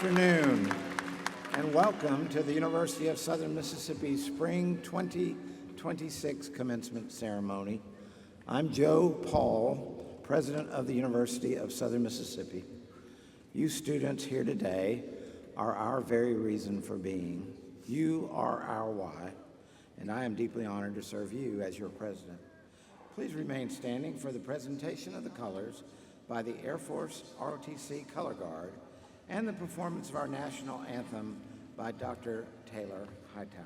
afternoon, and welcome to the University of Southern Mississippi Spring 2026 Commencement Ceremony. I'm Joe Paul, President of the University of Southern Mississippi. You students here today are our very reason for being. You are our why, and I am deeply honored to serve you as your president. Please remain standing for the presentation of the colors by the Air Force ROTC Color Guard and the performance of our national anthem by Dr. Taylor Hightower.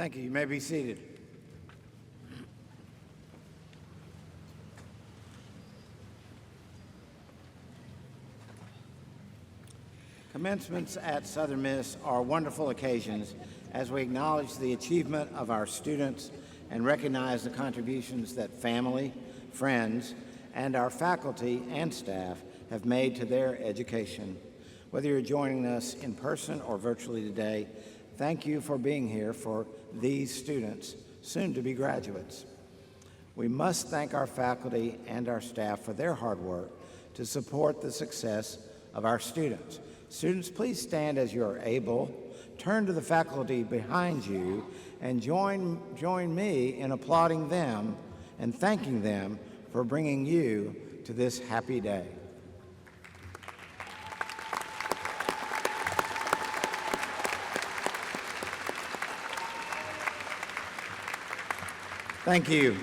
Thank you. You may be seated. Commencements at Southern Miss are wonderful occasions as we acknowledge the achievement of our students and recognize the contributions that family, friends, and our faculty and staff have made to their education. Whether you're joining us in person or virtually today, thank you for being here for these students, soon to be graduates. We must thank our faculty and our staff for their hard work to support the success of our students. Students, please stand as you are able, turn to the faculty behind you, and join me in applauding them and thanking them for bringing you to this happy day. Thank you.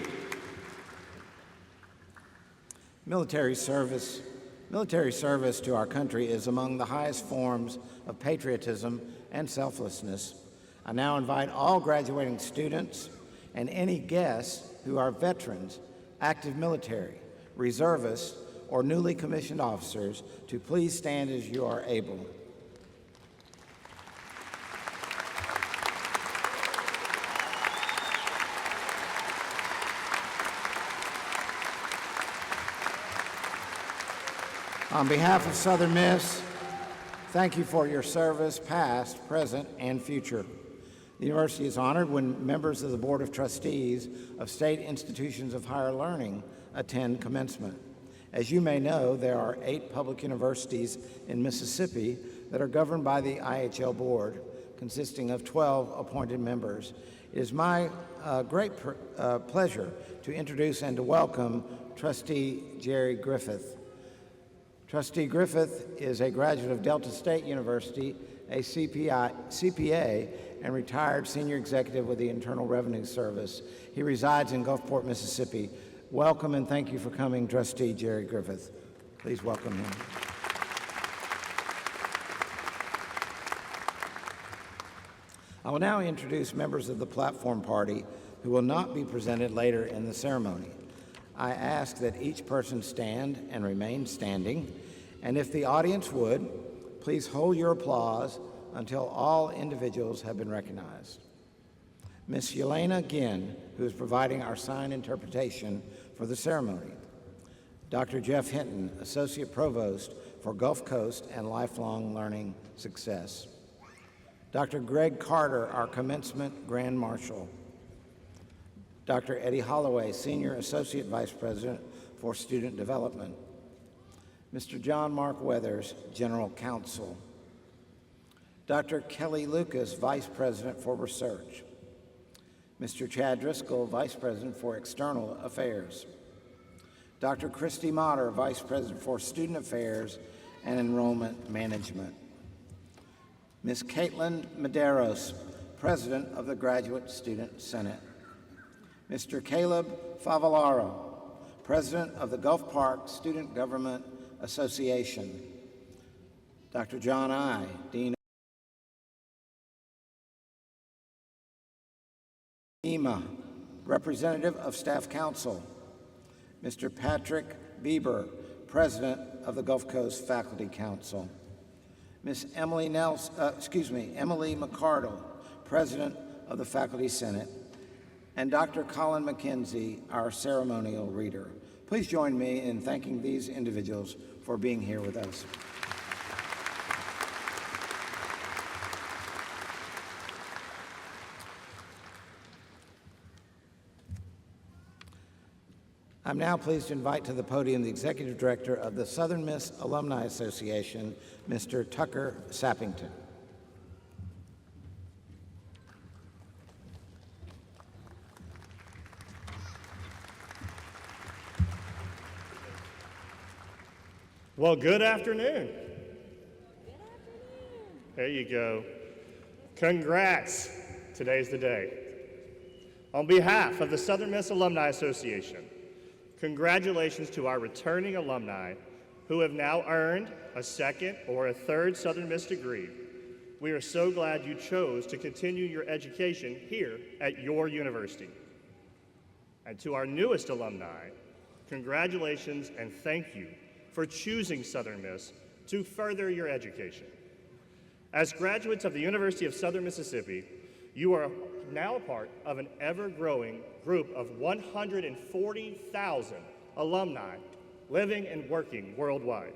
Military service to our country is among the highest forms of patriotism and selflessness. I now invite all graduating students and any guests who are veterans, active military, reservists, or newly commissioned officers to please stand as you are able. On behalf of Southern Miss, thank you for your service, past, present, and future. The university is honored when members of the Board of Trustees of state institutions of higher learning attend commencement. As you may know, there are 8 public universities in Mississippi that are governed by the IHL Board, consisting of 12 appointed members. It is my great pleasure to introduce and to welcome Trustee Jerry Griffith. Trustee Griffith is a graduate of Delta State University, a CPA, and retired senior executive with the Internal Revenue Service. He resides in Gulfport, Mississippi. Welcome and thank you for coming, Trustee Jerry Griffith. Please welcome him. I will now introduce members of the platform party who will not be presented later in the ceremony. I ask that each person stand and remain standing, and if the audience would, please hold your applause until all individuals have been recognized. Ms. Yelena Ginn, who is providing our sign interpretation for the ceremony. Dr. Jeff Hinton, Associate Provost for Gulf Coast and Lifelong Learning Success. Dr. Greg Carter, our Commencement Grand Marshal. Dr. Eddie Holloway, Senior Associate Vice President for Student Development. Mr. John Mark Weathers, General Counsel. Dr. Kelly Lucas, Vice President for Research. Mr. Chad Driscoll, Vice President for External Affairs. Dr. Christy Motter, Vice President for Student Affairs and Enrollment Management. Ms. Caitlin Medeiros, President of the Graduate Student Senate. Mr. Caleb Favallaro, President of the Gulf Park Student Government Association. Dr. John I., Dean EMA, Representative of Staff Council. Mr. Patrick Bieber, President of the Gulf Coast Faculty Council. Ms. Emily McCardle, President of the Faculty Senate, and Dr. Colin McKenzie, our ceremonial reader. Please join me in thanking these individuals for being here with us. I'm now pleased to invite to the podium the Executive Director of the Southern Miss Alumni Association, Mr. Tucker Sappington. Well, good afternoon. There you go. Congrats. Today's the day. On behalf of the Southern Miss Alumni Association, congratulations to our returning alumni who have now earned a second or a third Southern Miss degree. We are so glad you chose to continue your education here at your university. And to our newest alumni, congratulations and thank you for choosing Southern Miss to further your education. As graduates of the University of Southern Mississippi, you are now a part of an ever-growing group of 140,000 alumni living and working worldwide.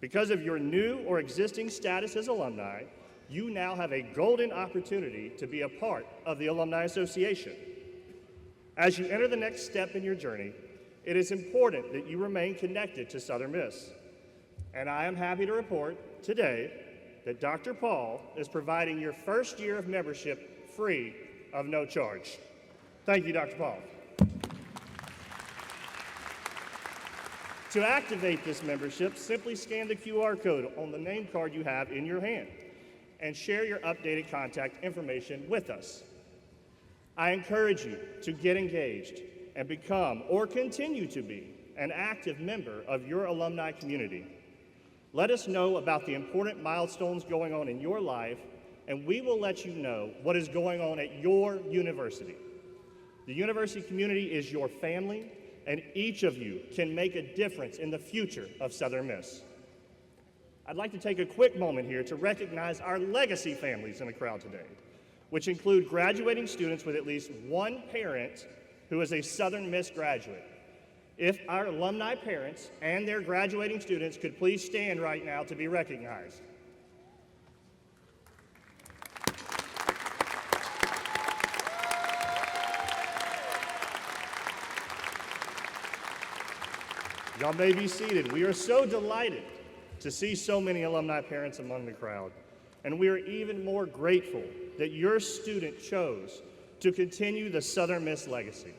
Because of your new or existing status as alumni, you now have a golden opportunity to be a part of the Alumni Association. As you enter the next step in your journey, it is important that you remain connected to Southern Miss. And I am happy to report today that Dr. Paul is providing your first year of membership free of no charge. Thank you, Dr. Paul. To activate this membership, simply scan the QR code on the name card you have in your hand and share your updated contact information with us. I encourage you to get engaged and become or continue to be an active member of your alumni community. Let us know about the important milestones going on in your life, and we will let you know what is going on at your university. The university community is your family, and each of you can make a difference in the future of Southern Miss. I'd like to take a quick moment here to recognize our legacy families in the crowd today, which include graduating students with at least one parent who is a Southern Miss graduate. If our alumni parents and their graduating students could please stand right now to be recognized. Y'all may be seated. We are so delighted to see so many alumni parents among the crowd. And we are even more grateful that your student chose to continue the Southern Miss legacy.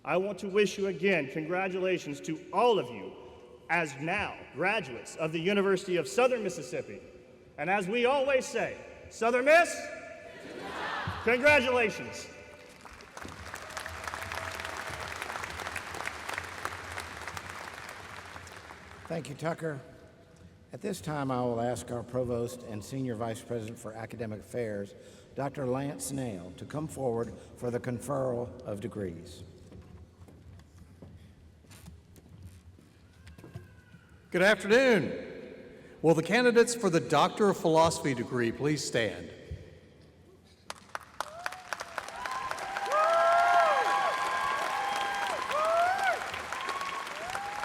I want to wish you again congratulations to all of you as now graduates of the University of Southern Mississippi. And as we always say, Southern Miss, congratulations. Thank you, Tucker. At this time, I will ask our Provost and Senior Vice President for Academic Affairs, Dr. Lance Nail, to come forward for the conferral of degrees. Good afternoon. Will the candidates for the Doctor of Philosophy degree please stand?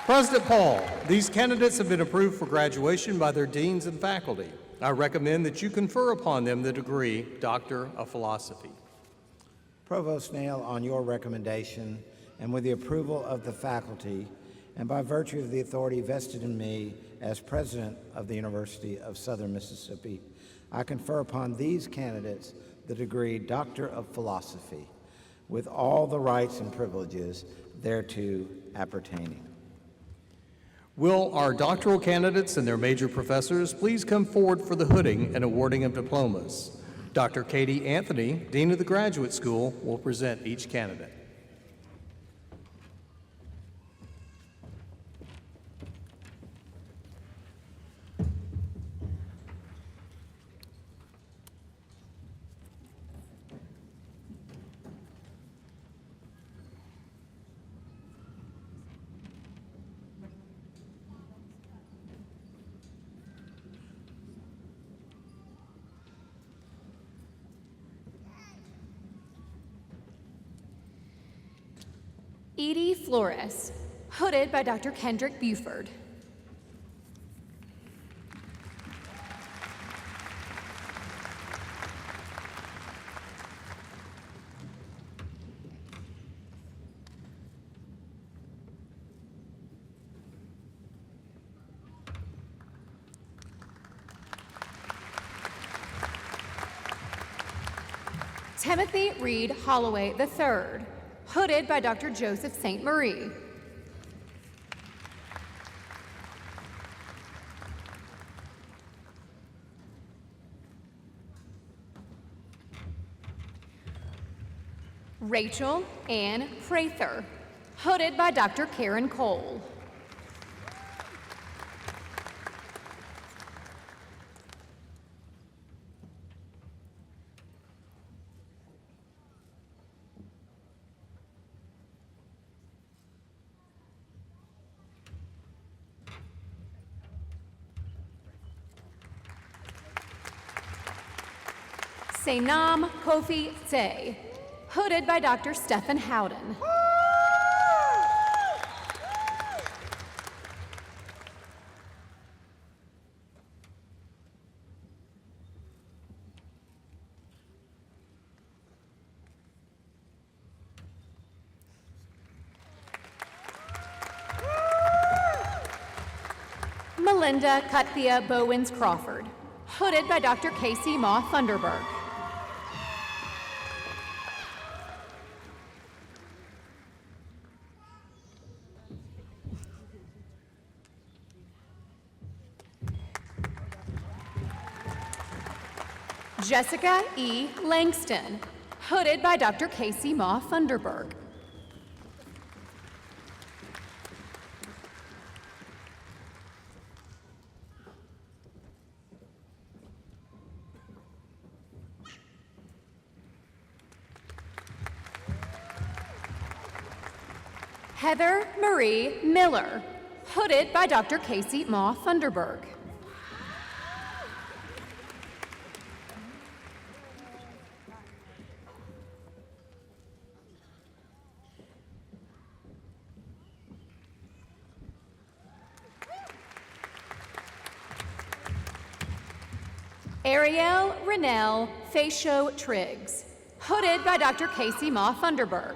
President Paul, these candidates have been approved for graduation by their deans and faculty. I recommend that you confer upon them the degree Doctor of Philosophy. Provost Nail, on your recommendation and with the approval of the faculty, and by virtue of the authority vested in me as President of the University of Southern Mississippi, I confer upon these candidates the degree Doctor of Philosophy, with all the rights and privileges thereto appertaining. Will our doctoral candidates and their major professors please come forward for the hooding and awarding of diplomas? Dr. Katie Anthony, Dean of the Graduate School, will present each candidate. Edie Flores, hooded by Dr. Kendrick Buford. Timothy Reed Holloway III, hooded by Dr. Joseph St. Marie. Rachel Ann Prather, hooded by Dr. Karen Cole. Senam Kofi Tse, hooded by Dr. Stephen Howden. Melinda Cuthia Bowens Crawford, hooded by Dr. Casey Ma Thunderberg. Jessica E. Langston, hooded by Dr. Casey Ma Thunderberg. Heather Marie Miller, hooded by Dr. Casey Ma Thunderberg. Ariel Renelle Facio Triggs, hooded by Dr. Casey Ma Funderburk.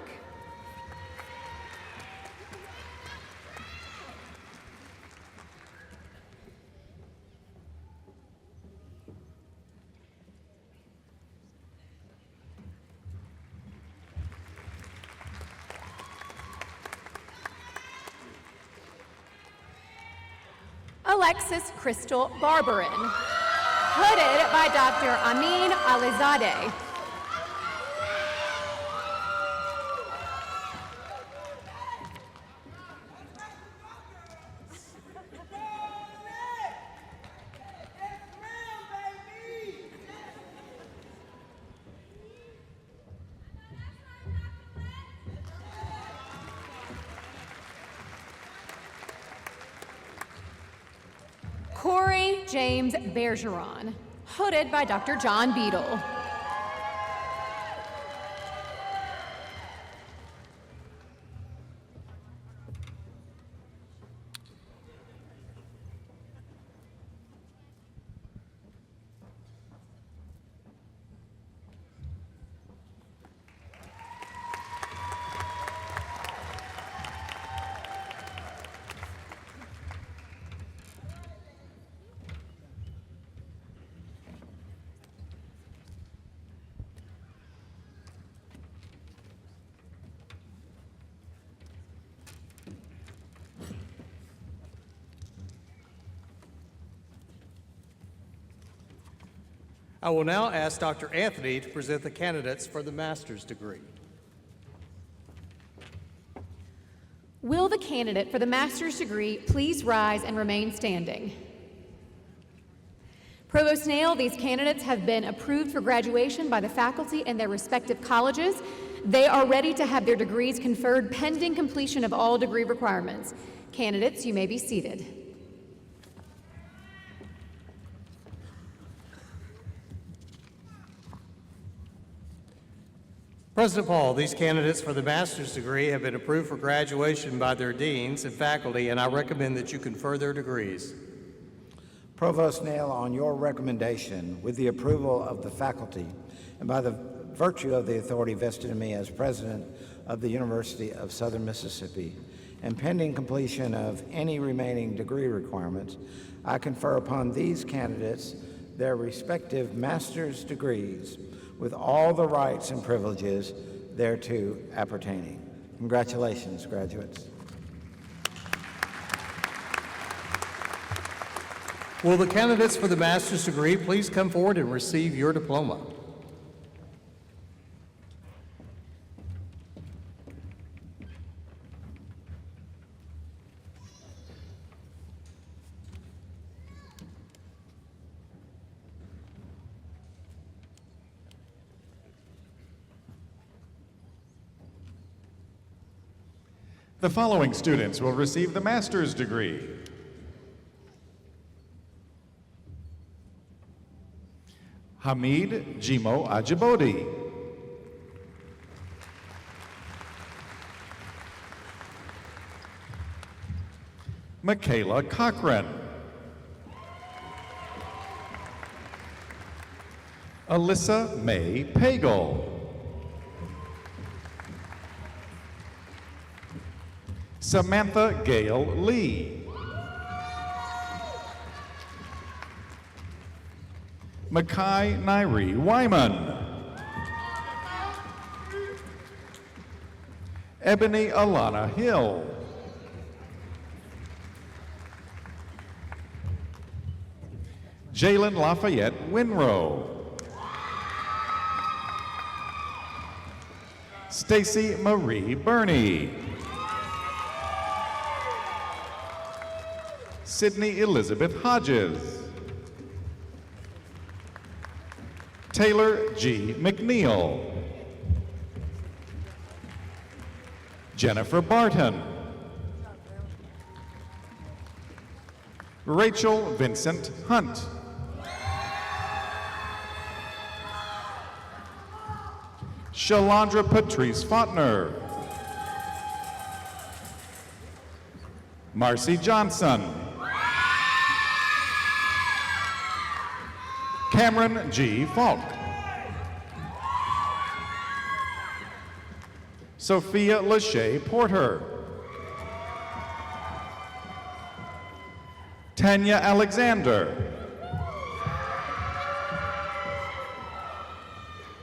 Alexis Crystal Barberin, hooded by Dr. Amin Alizadeh. Corey James Bergeron, hooded by Dr. John Beadle. I will now ask Dr. Anthony to present the candidates for the master's degree. Will the candidate for the master's degree please rise and remain standing? Provost Nail, these candidates have been approved for graduation by the faculty in their respective colleges. They are ready to have their degrees conferred pending completion of all degree requirements. Candidates, you may be seated. President Paul, these candidates for the master's degree have been approved for graduation by their deans and faculty, and I recommend that you confer their degrees. Provost Nail, on your recommendation, with the approval of the faculty, and by the virtue of the authority vested in me as president of the University of Southern Mississippi, and pending completion of any remaining degree requirements, I confer upon these candidates their respective master's degrees with all the rights and privileges thereto appertaining. Congratulations, graduates. Will the candidates for the master's degree please come forward and receive your diploma? The following students will receive the master's degree. Hamid Jimo Ajibodi. Michaela Cochran. Alyssa May Pagel. Samantha Gail Lee. Makai Nairi Wyman. Ebony Alana Hill. Jalen Lafayette Winrow. Stacy Marie Burney. Sydney Elizabeth Hodges. Taylor G. McNeil. Jennifer Barton. Rachel Vincent Hunt. Shalandra Patrice Faulkner. Marcy Johnson. Cameron G. Falk. Sophia Lachey Porter. Tanya Alexander.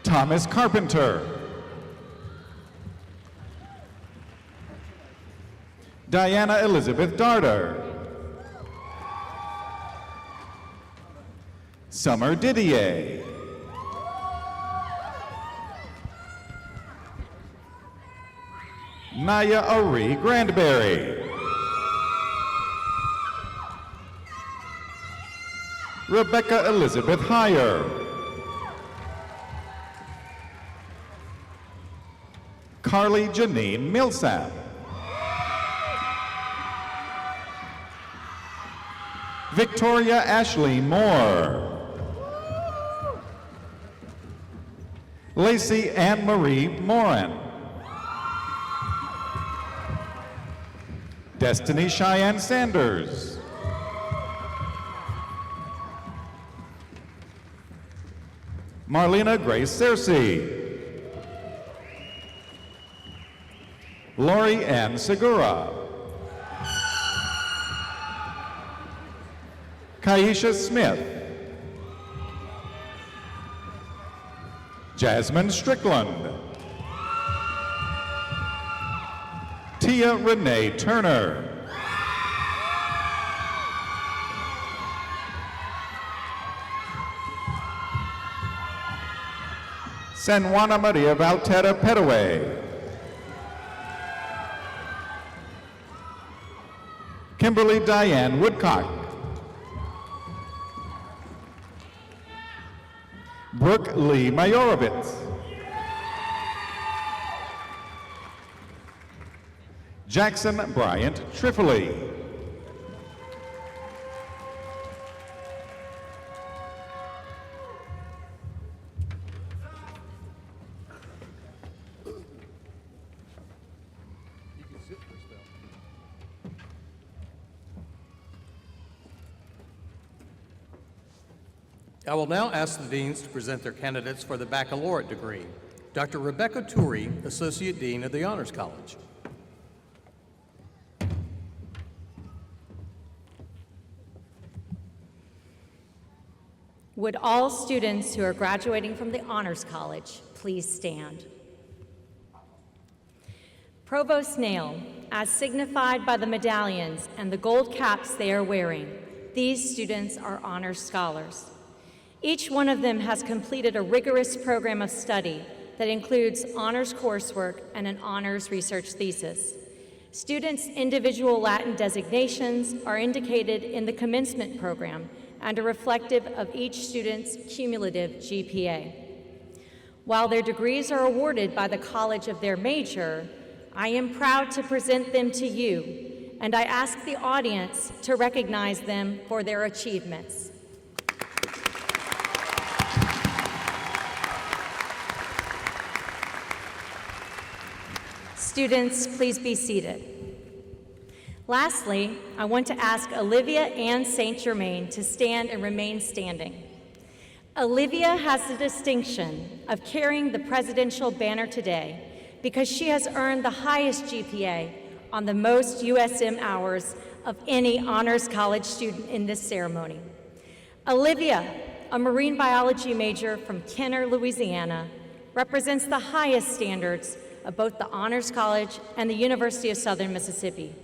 Thomas Carpenter. Diana Elizabeth Darder. Summer Didier. Maya Ari Grandberry. Rebecca Elizabeth Heyer. Carly Janine Millsap. Victoria Ashley Moore. Lacey Anne Marie Moran. Destiny Cheyenne Sanders. Marlena Grace Searcy. Lori Ann Segura. Kaisha Smith. Jasmine Strickland. Tia Renee Turner. San Juana Maria Valterra Petaway. Kimberly Diane Woodcock. Brooke Lee Mayorovitz. Jackson Bryant Trifoli. I will now ask the deans to present their candidates for the baccalaureate degree. Dr. Rebecca Turi, Associate Dean of the Honors College. Would all students who are graduating from the Honors College please stand? Provost Nail, as signified by the medallions and the gold caps they are wearing, these students are honors scholars. Each one of them has completed a rigorous program of study that includes honors coursework and an honors research thesis. Students' individual Latin designations are indicated in the commencement program and are reflective of each student's cumulative GPA. While their degrees are awarded by the college of their major, I am proud to present them to you, and I ask the audience to recognize them for their achievements. Students, please be seated. Lastly, I want to ask Olivia Ann St. Germain to stand and remain standing. Olivia has the distinction of carrying the presidential banner today because she has earned the highest GPA on the most USM hours of any honors college student in this ceremony. Olivia, a marine biology major from Kenner, Louisiana, represents the highest standards of both the Honors College and the University of Southern Mississippi.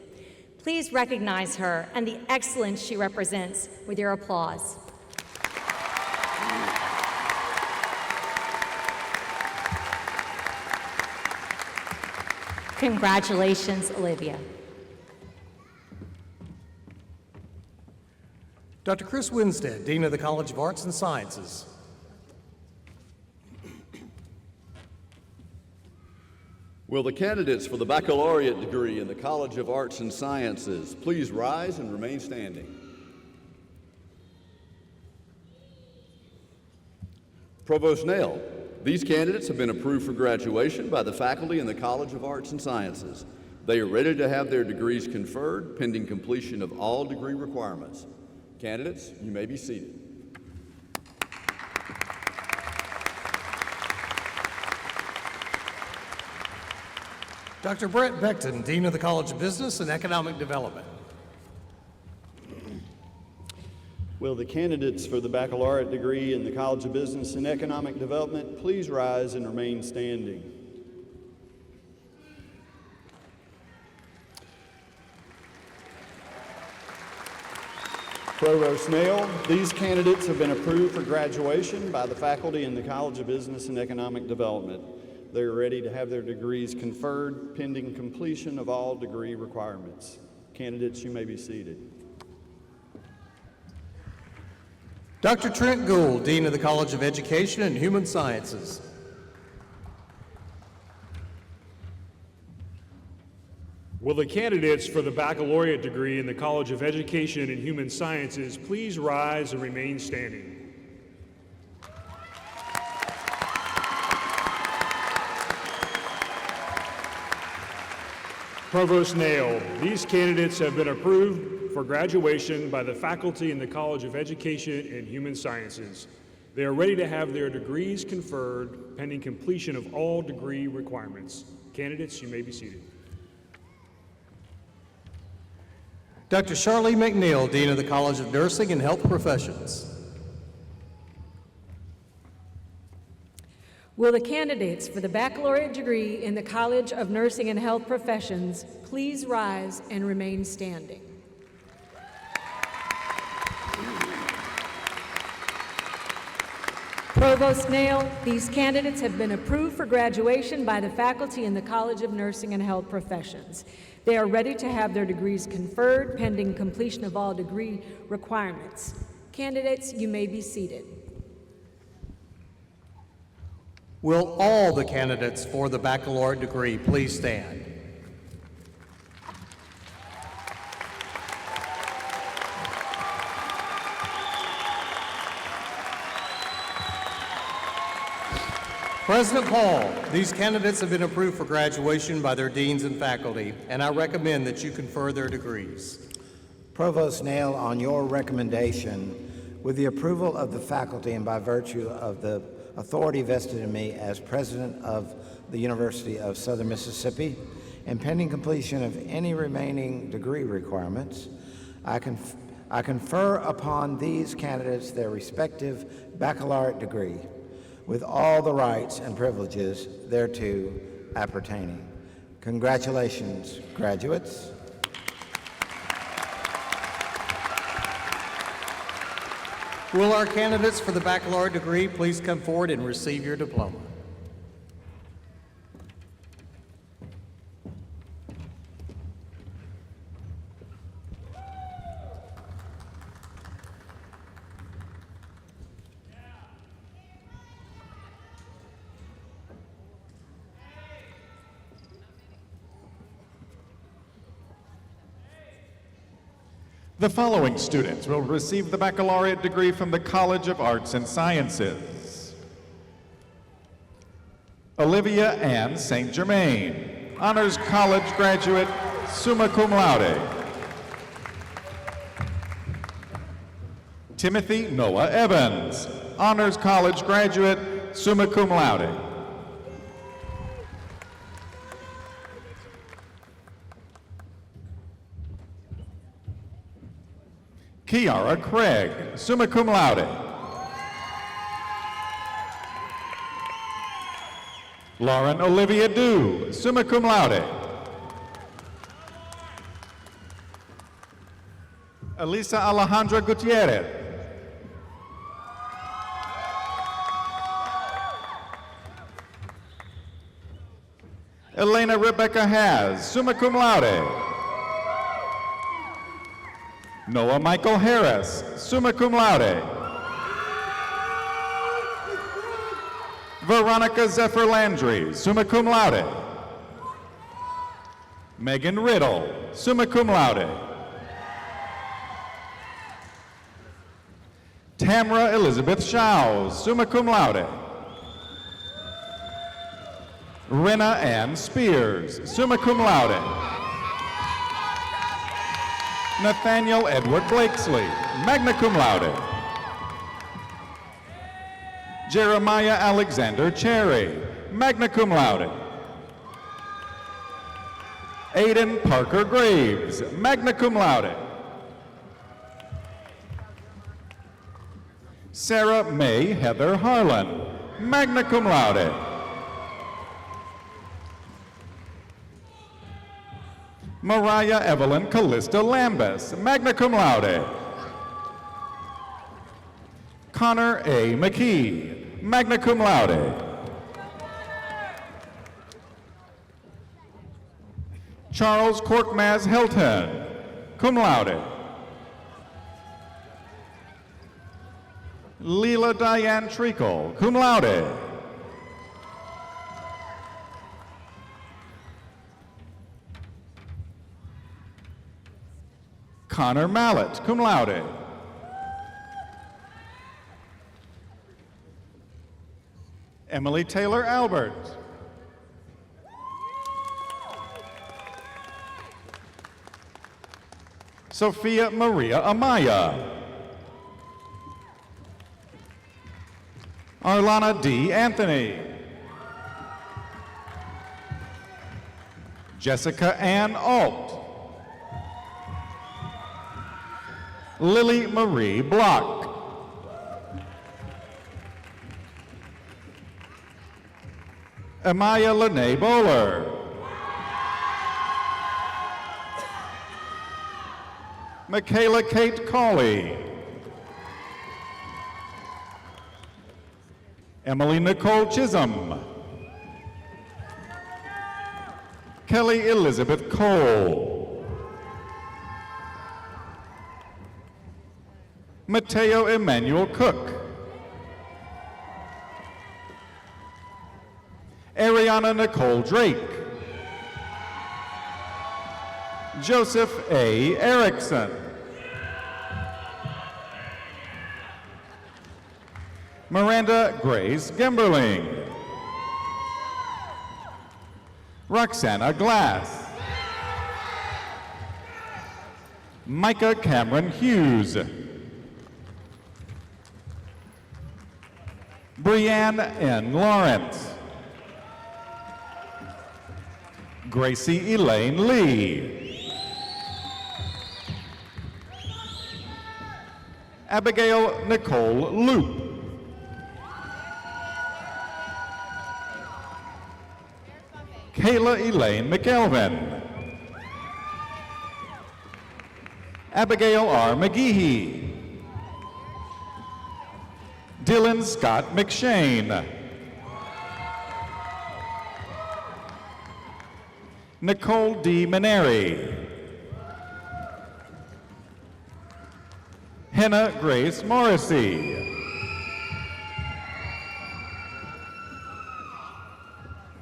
Please recognize her and the excellence she represents with your applause. Congratulations, Olivia. Dr. Chris Winstead, Dean of the College of Arts and Sciences. Will the candidates for the baccalaureate degree in the College of Arts and Sciences please rise and remain standing? Provost Nail, these candidates have been approved for graduation by the faculty in the College of Arts and Sciences. They are ready to have their degrees conferred pending completion of all degree requirements. Candidates, you may be seated. Dr. Brett Beckton, Dean of the College of Business and Economic Development. Will the candidates for the baccalaureate degree in the College of Business and Economic Development please rise and remain standing? Provost Nail, these candidates have been approved for graduation by the faculty in the College of Business and Economic Development. They are ready to have their degrees conferred pending completion of all degree requirements. Candidates, you may be seated. Dr. Trent Gould, Dean of the College of Education and Human Sciences. Will the candidates for the baccalaureate degree in the College of Education and Human Sciences please rise and remain standing? Provost Nail, these candidates have been approved for graduation by the faculty in the College of Education and Human Sciences. They are ready to have their degrees conferred pending completion of all degree requirements. Candidates, you may be seated. Dr. Charlie McNeil, Dean of the College of Nursing and Health Professions. Will the candidates for the baccalaureate degree in the College of Nursing and Health Professions please rise and remain standing? Provost Nail, these candidates have been approved for graduation by the faculty in the College of Nursing and Health Professions. They are ready to have their degrees conferred pending completion of all degree requirements. Candidates, you may be seated. Will all the candidates for the baccalaureate degree please stand? President Paul, these candidates have been approved for graduation by their deans and faculty, and I recommend that you confer their degrees. Provost Nail, on your recommendation, with the approval of the faculty and by virtue of the authority vested in me as president of the University of Southern Mississippi, and pending completion of any remaining degree requirements, I confer upon these candidates their respective baccalaureate degree, with all the rights and privileges thereto appertaining. Congratulations, graduates. Will our candidates for the baccalaureate degree please come forward and receive your diploma? The following students will receive the baccalaureate degree from the College of Arts and Sciences. Olivia Ann St. Germain, Honors College graduate, summa cum laude. Timothy Noah Evans, Honors College graduate, summa cum laude. Kiara Craig, summa cum laude. Lauren Olivia Dew, summa cum laude. Elisa Alejandra Gutierrez. Elena Rebecca Has, summa cum laude. Noah Michael Harris, summa cum laude. Veronica Zephyr Landry, summa cum laude. Megan Riddle, summa cum laude. Tamra Elizabeth Shao, summa cum laude. Rena Ann Spears, summa cum laude. Nathaniel Edward Blakesley, magna cum laude. Jeremiah Alexander Cherry, magna cum laude. Aiden Parker Graves, magna cum laude. Sarah May Heather Harlan, magna cum laude. Mariah Evelyn Callista Lambus, magna cum laude. Connor A. McKee, magna cum laude. Charles Korkmaz Helton, cum laude. Leela Diane Treacle, cum laude. Connor Mallet, cum laude. Emily Taylor Albert. Sophia Maria Amaya. Arlana D. Anthony. Jessica Ann Alt. Lily Marie Block. Amaya Lene Bowler. Michaela Kate Cawley. Emily Nicole Chisholm. Kelly Elizabeth Cole. Mateo Emmanuel Cook. Ariana Nicole Drake. Joseph A. Erickson. Miranda Grace Gemberling. Roxana Glass. Micah Cameron Hughes. Brianne N. Lawrence. Gracie Elaine Lee. Abigail Nicole Loop. Kayla Elaine McElvin. Abigail R. McGehee. Dylan Scott McShane. Nicole D. Maneri. Hannah Grace Morrissey.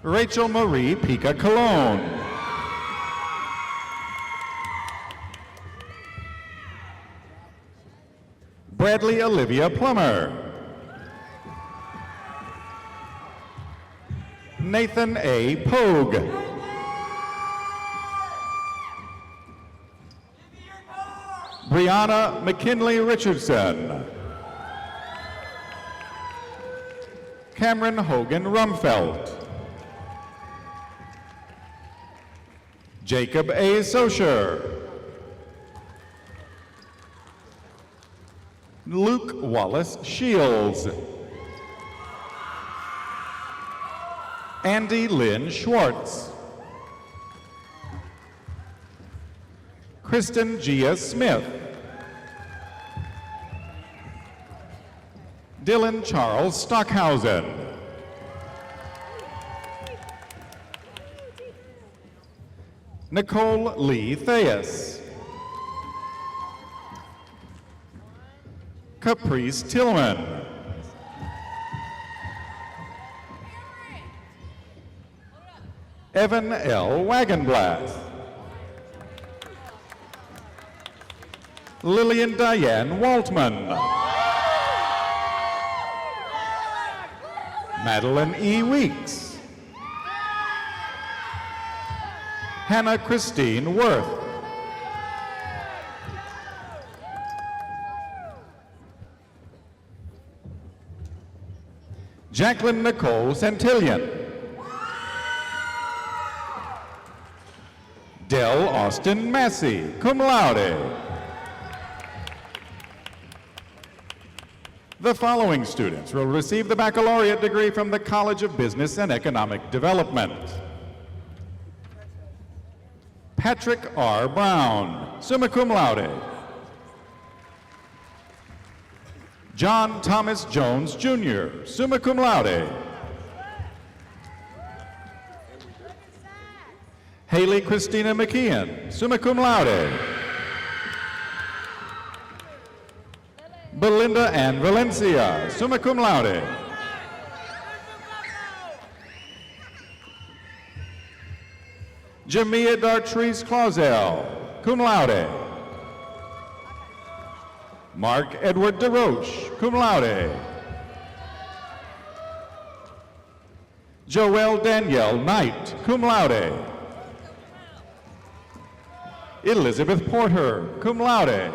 Rachel Marie Pica Colon. Bradley Olivia Plummer. Nathan A. Pogue. Brianna McKinley Richardson. Cameron Hogan Rumfeld. Jacob A. Socher. Luke Wallace Shields. Andy Lynn Schwartz. Kristen Gia Smith. Dylan Charles Stockhausen. Nicole Lee Theus. Caprice Tillman. Evan L. Wagenblatt. Lillian Diane Waltman. Madeline E. Weeks. Hannah Christine Worth. Jacqueline Nicole Santillion. Del Austin Massey, cum laude. The following students will receive the baccalaureate degree from the College of Business and Economic Development. Patrick R. Brown, summa cum laude. John Thomas Jones, Jr., summa cum laude. Haley Christina McKeon, summa cum laude. Belinda Ann Valencia, summa cum laude. Jamia Dartrice Clausel, cum laude. Mark Edward DeRoche, cum laude. Joelle Danielle Knight, cum laude. Elizabeth Porter, cum laude.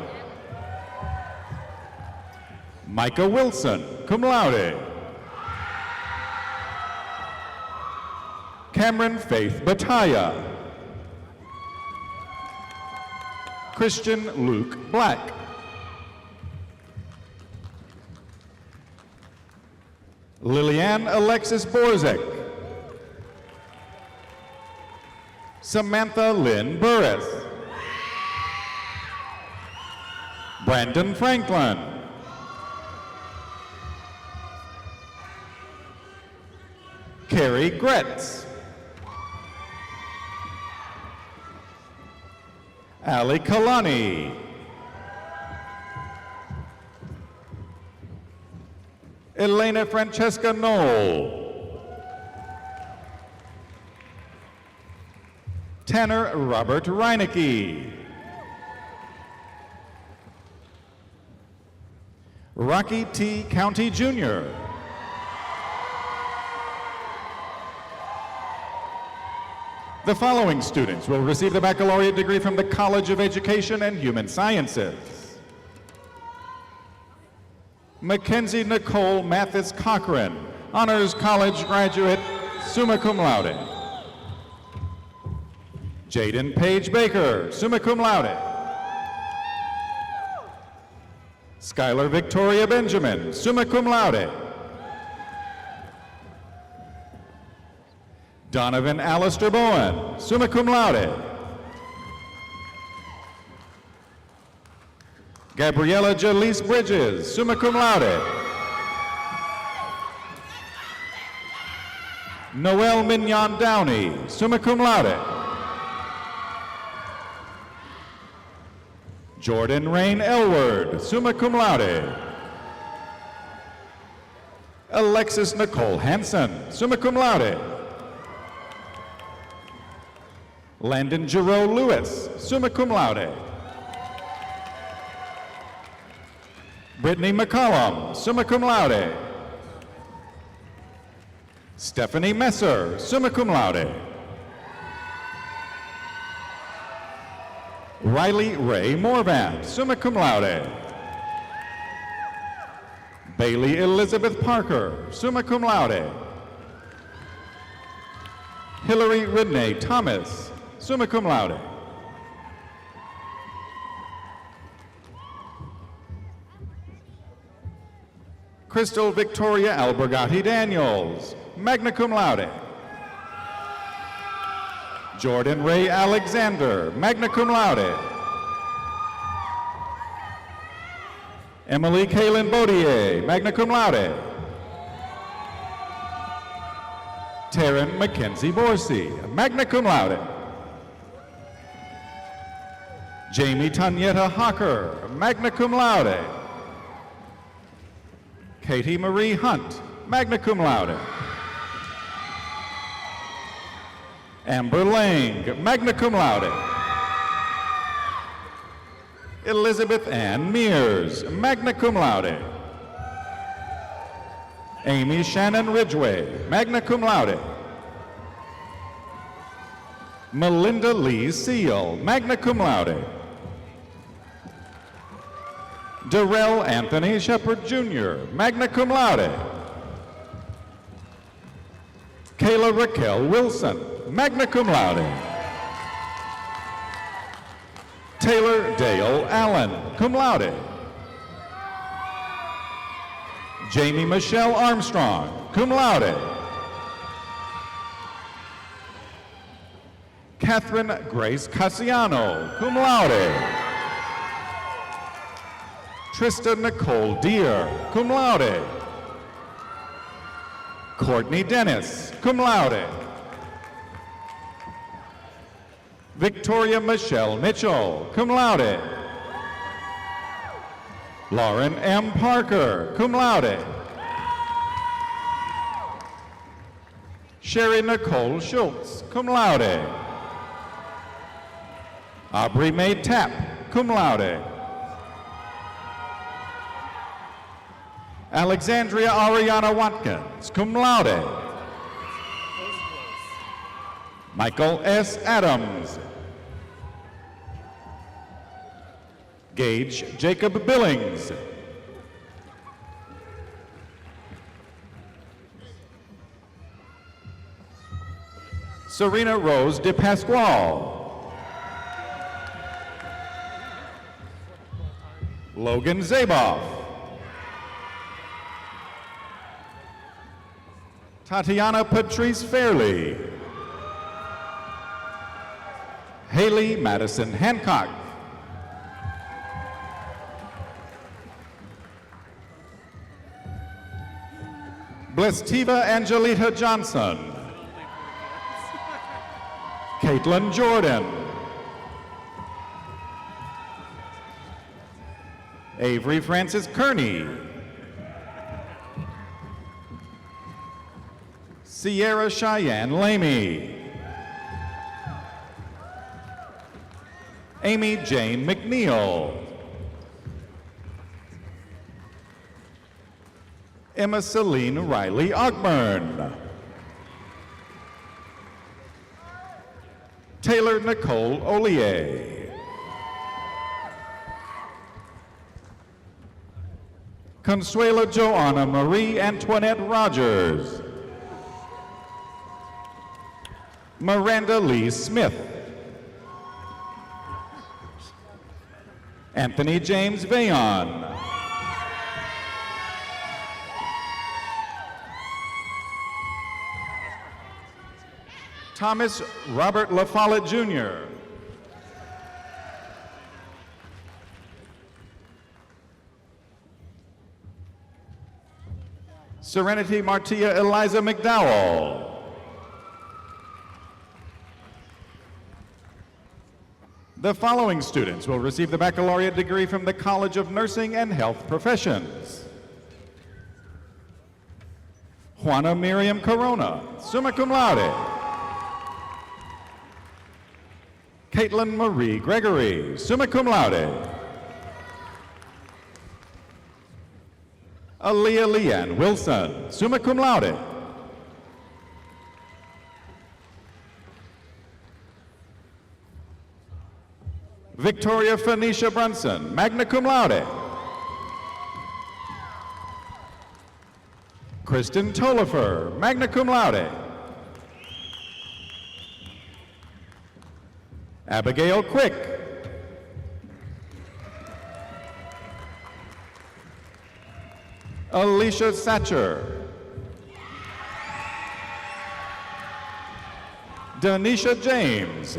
Micah Wilson, cum laude. Cameron Faith Bataya. Christian Luke Black. Lillian Alexis Borzek. Samantha Lynn Burris. Brandon Franklin. Carrie Gretz. Ali Kalani. Elena Francesca Knoll. Tanner Robert Reinecke. Rocky T. County Jr. The following students will receive the baccalaureate degree from the College of Education and Human Sciences. Mackenzie Nicole Mathis Cochran, Honors College graduate, summa cum laude. Jaden Paige Baker, summa cum laude. Skylar Victoria Benjamin, summa cum laude. Donovan Alistair Bowen, summa cum laude. Gabriella Jaleese Bridges, summa cum laude. Noel Mignon Downey, summa cum laude. Jordan Rain Elward, summa cum laude. Alexis Nicole Hansen, summa cum laude. Landon Giroux Lewis, summa cum laude. Brittany McCollum, summa cum laude. Stephanie Messer, summa cum laude. Riley Ray Morvan, summa cum laude. Bailey Elizabeth Parker, summa cum laude. Hillary Renee Thomas, summa cum laude. Crystal Victoria Albergati Daniels, magna cum laude. Jordan Ray Alexander, magna cum laude. Emily Kaylin Baudier, magna cum laude. Taryn Mackenzie Borsey, magna cum laude. Jamie Tanyetta Hocker, magna cum laude. Katie Marie Hunt, magna cum laude. Amber Lang, magna cum laude. Elizabeth Ann Mears, magna cum laude. Amy Shannon Ridgway, magna cum laude. Melinda Lee Seal, magna cum laude. Darrell Anthony Shepard Jr., magna cum laude. Kayla Raquel Wilson, magna cum laude. Taylor Dale Allen, cum laude. Jamie Michelle Armstrong, cum laude. Catherine Grace Cassiano, cum laude. Trista Nicole Deere, cum laude. Courtney Dennis, cum laude. Victoria Michelle Mitchell, cum laude. Lauren M. Parker, cum laude. Sherry Nicole Schultz, cum laude. Aubrey Mae Tapp, cum laude. Alexandria Ariana Watkins, cum laude. Michael S. Adams. Gage Jacob Billings. Serena Rose De Pasquale. Logan Zaboff. Tatiana Patrice Fairley. Haley Madison Hancock. Blestiva Angelita Johnson. Caitlin Jordan. Avery Francis Kearney. Sierra Cheyenne Lamy. Amy Jane McNeil. Emma Celine Riley Ogburn. Taylor Nicole Ollier. Consuela Joanna Marie Antoinette Rogers. Miranda Lee Smith. Anthony James Vayon. Thomas Robert LaFollette Jr. Serenity Martia Eliza McDowell. The following students will receive the baccalaureate degree from the College of Nursing and Health Professions. Juana Miriam Corona, summa cum laude. Caitlin Marie Gregory, summa cum laude. Aaliyah Leanne Wilson, summa cum laude. Victoria Phoenicia Brunson, magna cum laude. Kristen Tolifer, magna cum laude. Abigail Quick. Alicia Satcher. Danisha James.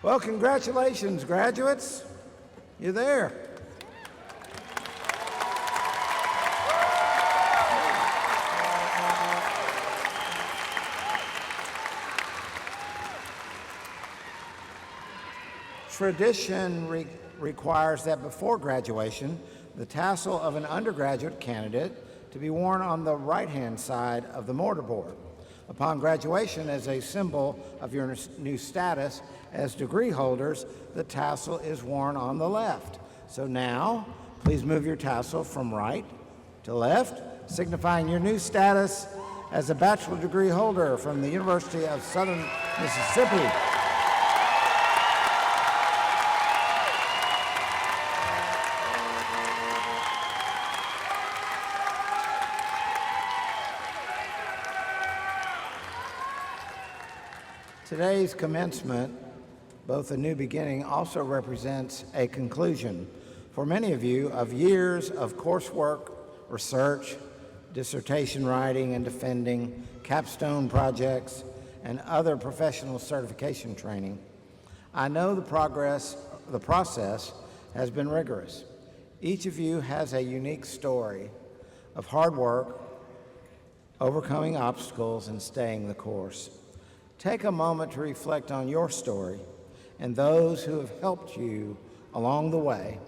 Well, congratulations, graduates. You're there. Tradition requires that before graduation, the tassel of an undergraduate candidate to be worn on the right-hand side of the mortarboard. Upon graduation, as a symbol of your new status as degree holders, the tassel is worn on the left. So now, please move your tassel from right to left, signifying your new status as a bachelor degree holder from the University of Southern Mississippi. Today's commencement, both a new beginning, also represents a conclusion for many of you of years of coursework, research, dissertation writing and defending, capstone projects, and other professional certification training. I know the process has been rigorous. Each of you has a unique story of hard work, overcoming obstacles, and staying the course. Take a moment to reflect on your story and those who have helped you along the way,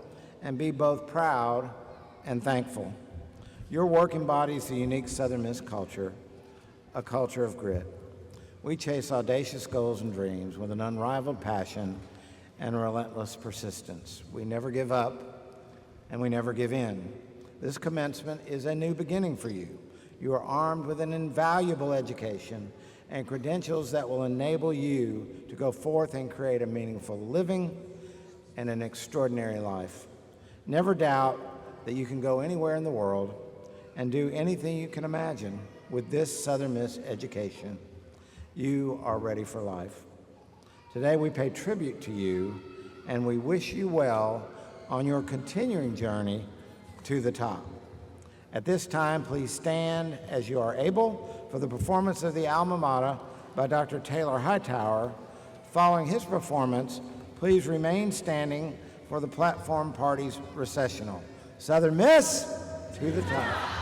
and be both proud and thankful. Your work embodies the unique Southern Miss culture, a culture of grit. We chase audacious goals and dreams with an unrivaled passion and relentless persistence. We never give up, and we never give in. This commencement is a new beginning for you. You are armed with an invaluable education and credentials that will enable you to go forth and create a meaningful living and an extraordinary life. Never doubt that you can go anywhere in the world and do anything you can imagine with this Southern Miss education. You are ready for life. Today we pay tribute to you, and we wish you well on your continuing journey to the top. At this time, please stand as you are able for the performance of the Alma Mater by Dr. Taylor Hightower. Following his performance, please remain standing for the platform party's recessional. Southern Miss, to the top.